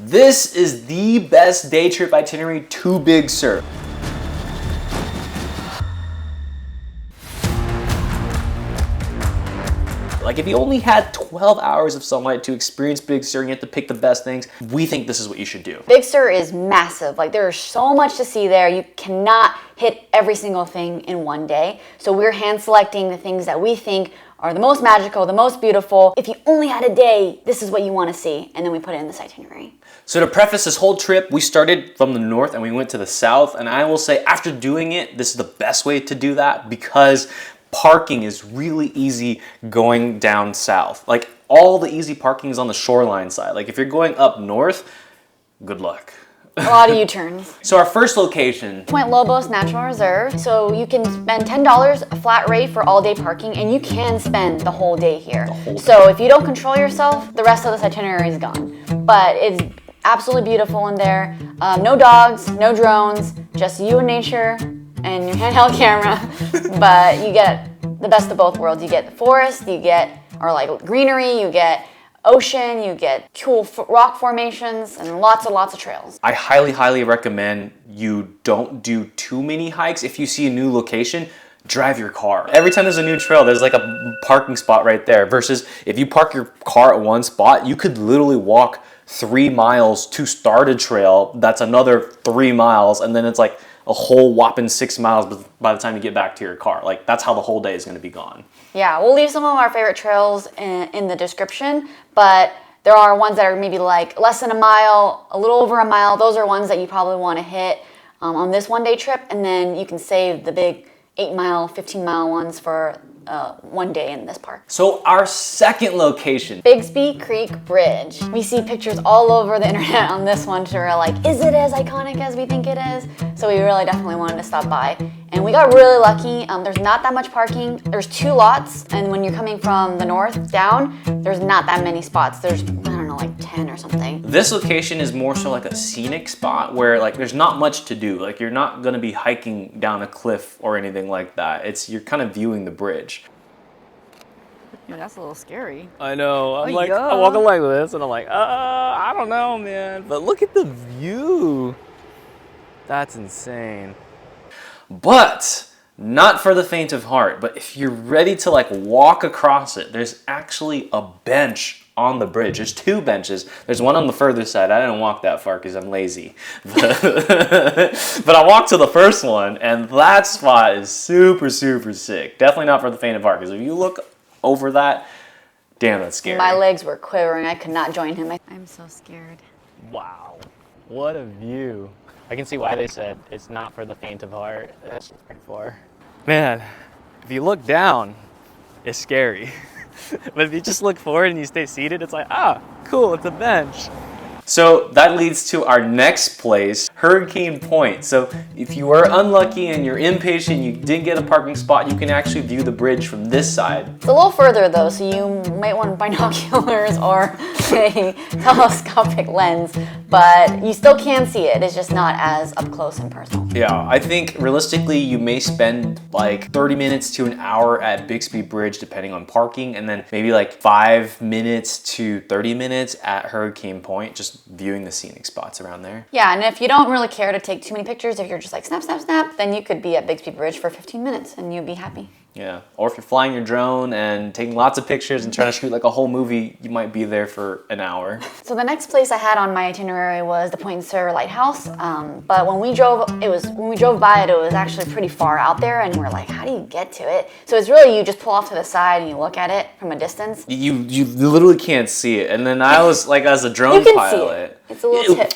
This is the best day trip itinerary to Big Sur. Like if you only had 12 hours of sunlight to experience Big Sur and you have to pick the best things, we think this is what you should do. Big Sur is massive. Like there's so much to see there. You cannot hit every single thing in one day. So we're hand selecting the things that we think are the most magical, the most beautiful. If you only had a day, this is what you want to see. And then we put it in this itinerary. So to preface this whole trip, we started from the north and we went to the south. And I will say after doing it, this is the best way to do that because parking is really easy going down south. Like all the easy parking is on the shoreline side. Like if you're going up north, good luck. A lot of U-turns. So our first location, Point Lobos Natural Reserve. So you can spend $10 a flat rate for all day parking and you can spend the whole day here. So if you don't control yourself, the rest of this itinerary is gone. But it's absolutely beautiful in there. No dogs, no drones, just you and nature and your handheld camera. But you get the best of both worlds. You get the forest, you get greenery, you get ocean, you get cool rock formations, and lots of trails. I highly recommend you don't do too many hikes. If you see a new location, drive your car. Every time there's a new trail, there's like a parking spot right there. Versus if you park your car at one spot, you could literally walk 3 miles to start a trail. That's another 3 miles, and then it's like a whole whopping 6 miles by the time you get back to your car. Like that's how the whole day is going to be gone. Yeah, we'll leave some of our favorite trails in the description, but there are ones that are maybe like less than a mile, a little over a mile. Those are ones that you probably want to hit on this one-day trip, and then you can save the big 8-mile, 15-mile ones for one day in this park. So our second location, Bixby Creek Bridge. We see pictures all over the internet on this one to like, is it as iconic as we think it is? So we really definitely wanted to stop by. And we got really lucky. There's not that much parking. There's 2 lots. And when you're coming from the north down, there's not that many spots. There's, I don't know, like 10 or something. This location is more so like a scenic spot where like there's not much to do. Like you're not gonna be hiking down a cliff or anything like that. You're kind of viewing the bridge. Yeah, that's a little scary. I know. I'm like, yeah. I'm walking like this, and I'm like, I don't know, man. But look at the view. That's insane. But not for the faint of heart. But if you're ready to like walk across it, there's actually a bench on the bridge. There's 2 benches. There's one on the further side. I didn't walk that far because I'm lazy. But I walked to the first one, and that spot is super sick. Definitely not for the faint of heart, because if you look over that, damn, that's scary. My legs were quivering. I could not join him. I'm so scared. Wow. What a view. I can see why they said it's not for the faint of heart. That's pretty far. Man, if you look down, it's scary. But if you just look forward and you stay seated, it's like, cool, it's a bench. So that leads to our next place, Hurricane Point. So if you were unlucky and you're impatient, you didn't get a parking spot, you can actually view the bridge from this side. It's a little further though, so you might want binoculars or a telescopic lens, but you still can see it. It's just not as up close and personal. Yeah, I think realistically you may spend like 30 minutes to an hour at Bixby Bridge depending on parking, and then maybe like 5 minutes to 30 minutes at Hurricane Point, just viewing the scenic spots around there. Yeah, and if you don't really care to take too many pictures, if you're just like snap, then you could be at Bixby Bridge for 15 minutes and you'd be happy. Yeah, or if you're flying your drone and taking lots of pictures and trying to shoot like a whole movie, you might be there for an hour. So the next place I had on my itinerary was the Point Sur Lighthouse, but when we drove by it, it was actually pretty far out there, and we're like, how do you get to it? So it's really you just pull off to the side and you look at it from a distance. You literally can't see it, and then I was like, as a drone You can pilot, see it. It's a little tip.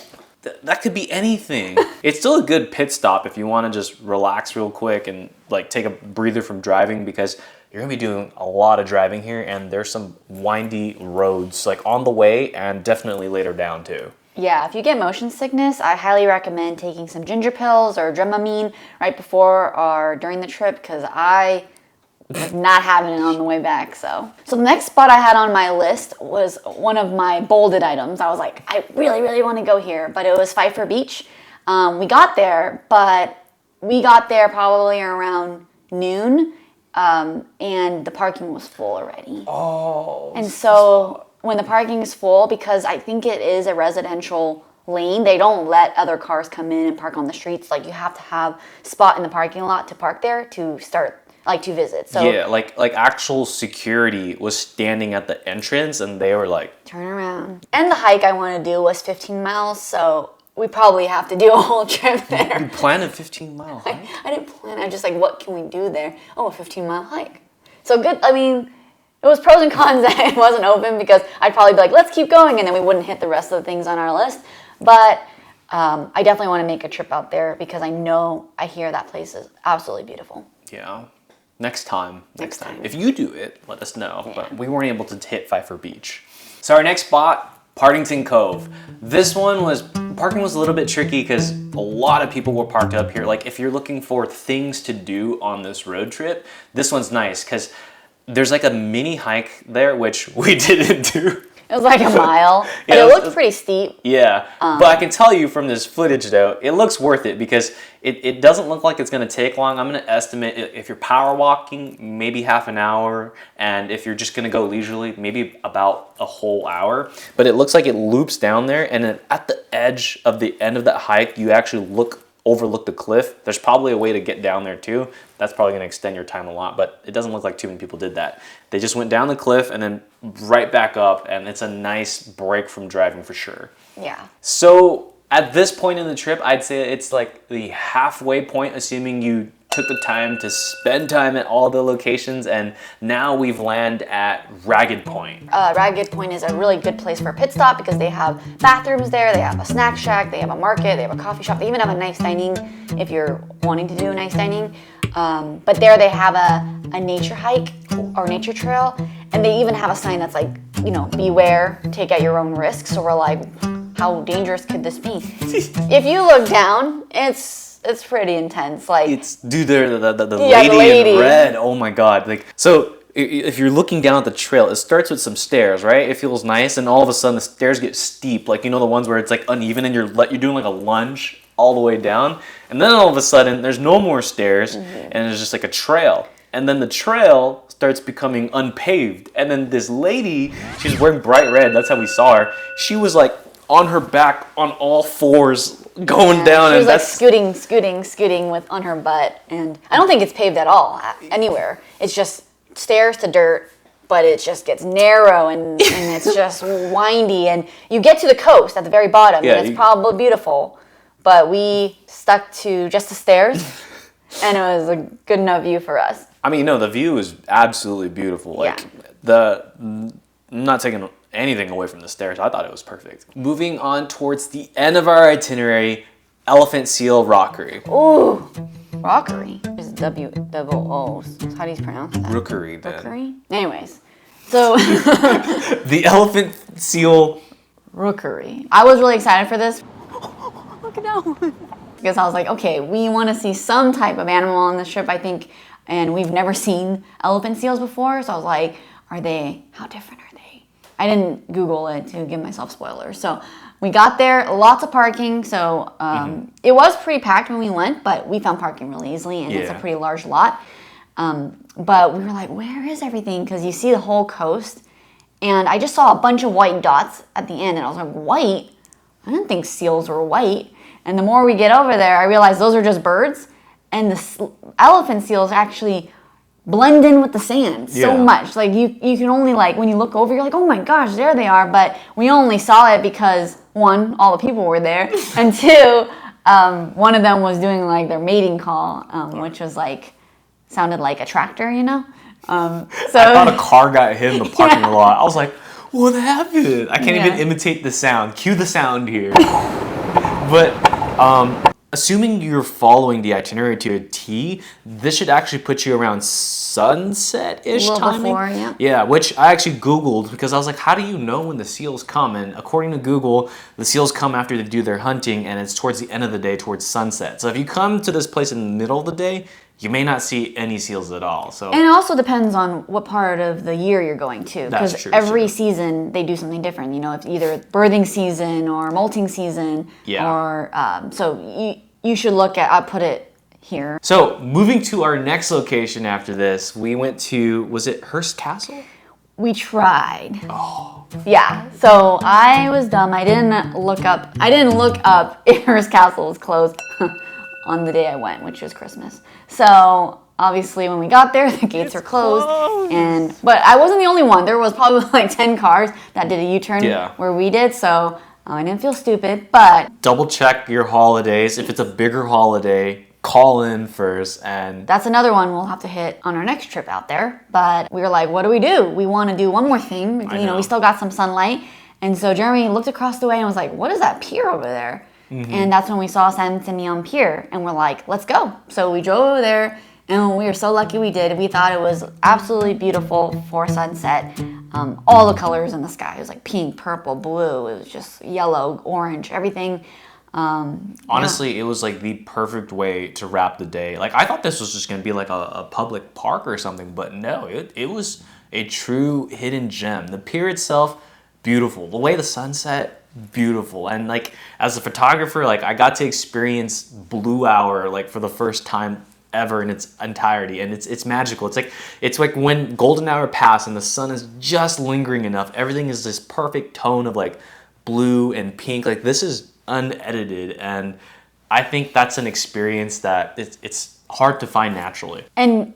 That could be anything. It's still a good pit stop if you want to just relax real quick and like take a breather from driving, because you're gonna be doing a lot of driving here, and there's some windy roads like on the way and definitely later down too. Yeah, if you get motion sickness, I highly recommend taking some ginger pills or Dramamine right before or during the trip, because I was not having it on the way back. So the next spot I had on my list was one of my bolded items. I was like, I really want to go here, but it was Pfeiffer Beach. We got there probably around noon, and the parking was full already. Oh. And so when the parking is full, because I think it is a residential lane, they don't let other cars come in and park on the streets. Like you have to have spot in the parking lot to park there to start, like to visit. So yeah, like actual security was standing at the entrance and they were like, turn around. And the hike I want to do was 15 miles, so we probably have to do a whole trip there. you planned a 15-mile hike? I didn't plan. I just like, what can we do there? Oh, a 15-mile hike. So good. I mean, it was pros and cons that it wasn't open, because I'd probably be like, let's keep going, and then we wouldn't hit the rest of the things on our list. But I definitely want to make a trip out there, because I hear that place is absolutely beautiful. Yeah. Next time. If you do it, let us know. Yeah. But we weren't able to hit Pfeiffer Beach. So our next spot, Partington Cove. This one parking was a little bit tricky because a lot of people were parked up here. Like if you're looking for things to do on this road trip, this one's nice because there's like a mini hike there, which we didn't do. It was like a mile, but it looked pretty steep. Yeah, but I can tell you from this footage though, it looks worth it because it doesn't look like it's going to take long. I'm going to estimate if you're power walking, maybe half an hour, and if you're just going to go leisurely, maybe about a whole hour. But it looks like it loops down there, and then at the edge of the end of that hike, you actually overlook the cliff. There's probably a way to get down there too. That's probably going to extend your time a lot, but it doesn't look like too many people did that. They just went down the cliff and then right back up, and it's a nice break from driving for sure. Yeah. So at this point in the trip, I'd say it's like the halfway point, assuming you took the time to spend time at all the locations, and now we've landed at Ragged Point. Ragged Point is a really good place for a pit stop because they have bathrooms there, they have a snack shack, they have a market, they have a coffee shop, they even have a nice dining if you're wanting to do nice dining. But there they have a nature hike or nature trail, and they even have a sign that's like, beware, take at your own risk. So we're like, how dangerous could this be? If you look down, it's pretty intense. Like it's the lady in red. Oh my god! Like so, if you're looking down at the trail, it starts with some stairs, right? It feels nice, and all of a sudden the stairs get steep. Like the ones where it's like uneven, and you're doing like a lunge all the way down, and then all of a sudden there's no more stairs, and there's just like a trail, and then the trail starts becoming unpaved, and then this lady, she's wearing bright red. That's how we saw her. She was like on her back on all fours going down, she was and like scooting with on her butt, and I don't think it's paved at all anywhere. It's just stairs to dirt, but it just gets narrow and it's just windy, and you get to the coast at the very bottom, and it's probably beautiful, but we stuck to just the stairs, and it was a good enough view for us. I mean, no, the view is absolutely beautiful. Like I'm not taking anything away from the stairs. I thought it was perfect. Moving on towards the end of our itinerary, Elephant Seal Rookery. Ooh, Rookery. It's W-O-O. How do you pronounce that? Rookery, then. Rookery? Anyways, so the Elephant Seal Rookery. I was really excited for this. Look at that. Because I was like, okay, we want to see some type of animal on this trip, I think, and we've never seen elephant seals before, so I was like, how different are they? I didn't Google it to give myself spoilers. So we got there, lots of parking. So it was pretty packed when we went, but we found parking really easily, and it's a pretty large lot. But we were like, where is everything? Because you see the whole coast. And I just saw a bunch of white dots at the end, and I was like, white? I didn't think seals were white. And the more we get over there, I realized those are just birds. And the elephant seals actually blend in with the sand so much. Like you can only when you look over, you're like, oh my gosh, there they are. But we only saw it because one, all the people were there, and two, one of them was doing like their mating call, which was sounded like a tractor, So I thought a car got hit in the parking lot. I was like, what happened? I can't even imitate the sound. Cue the sound here. But assuming you're following the itinerary to a T, this should actually put you around sunset-ish timing. Before, Yeah, which I actually Googled because I was like, how do you know when the seals come? And according to Google, the seals come after they do their hunting, and it's towards the end of the day, towards sunset. So if you come to this place in the middle of the day, you may not see any seals at all. So, and it also depends on what part of the year you're going to, because every season they do something different. It's either birthing season or molting season, or so you should look at. I'll put it here. So moving to our next location after this, we went to, was it Hearst Castle? We tried. Oh, Yeah, so I was dumb. I didn't look up Icarus Castle was closed on the day I went, which was Christmas. So obviously when we got there, the gates were closed. But I wasn't the only one. There was probably like 10 cars that did a U-turn where we did, so I didn't feel stupid, but double check your holidays. If it's a bigger holiday, call in first. And that's another one we'll have to hit on our next trip out there. But we were like, what do? We want to do one more thing. You know, we still got some sunlight. And so Jeremy looked across the way and was like, what is that pier over there? And that's when we saw San Simeon Pier. And we're like, let's go. So we drove over there, and we were so lucky we did. We thought it was absolutely beautiful for sunset. All the colors in the sky. It was like pink, purple, blue. It was just yellow, orange, everything. Honestly, it was like the perfect way to wrap the day. Like, I thought this was just going to be like a public park or something, but no, it was a true hidden gem. The pier itself, beautiful. The way the sunset, beautiful. And like, as a photographer, like, I got to experience blue hour like for the first time ever in its entirety, and it's magical. It's like when golden hour passed and the sun is just lingering enough, everything is this perfect tone of like blue and pink. Like, this is unedited, and I think that's an experience that it's hard to find naturally. And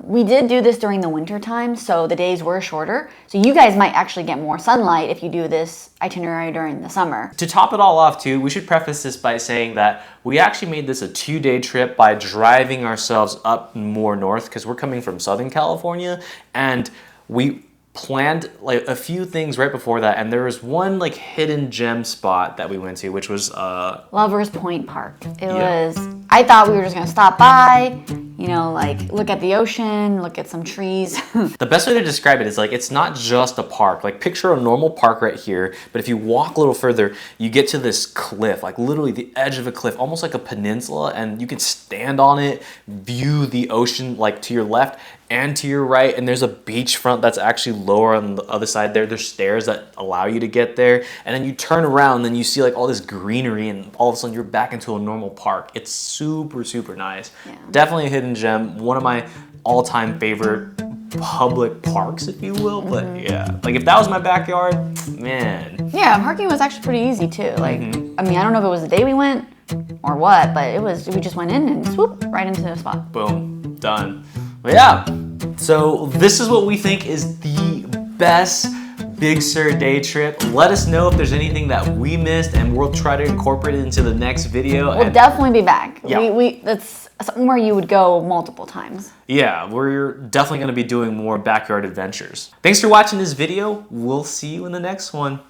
we did do this during the winter time, so the days were shorter. So you guys might actually get more sunlight if you do this itinerary during the summer. To top it all off too, we should preface this by saying that we actually made this a 2-day trip by driving ourselves up more north, because we're coming from Southern California, and we planned like a few things right before that, and there was one like hidden gem spot that we went to, which was Lovers Point Park. I thought we were just gonna stop by, you know, like look at the ocean, look at some trees. The best way to describe it is like, it's not just a park. Like, picture a normal park right here, but if you walk a little further, you get to this cliff, like literally the edge of a cliff, almost like a peninsula, and you can stand on it, view the ocean like to your left and to your right, and there's a beachfront that's actually lower on the other side there. There's stairs that allow you to get there, and then you turn around and then you see like all this greenery, and all of a sudden you're back into a normal park. It's super, super nice. Yeah. Definitely a hidden gem. One of my all-time favorite public parks, if you will. But yeah, like if that was my backyard, man. Yeah, parking was actually pretty easy too. Like, I mean, I don't know if it was the day we went or what, but we just went in and swoop right into the spot. Boom, done. But yeah, so this is what we think is the best Big Sur day trip. Let us know if there's anything that we missed, and we'll try to incorporate it into the next video. We'll definitely be back. Yeah. That's somewhere you would go multiple times. Yeah, we're definitely going to be doing more backyard adventures. Thanks for watching this video. We'll see you in the next one.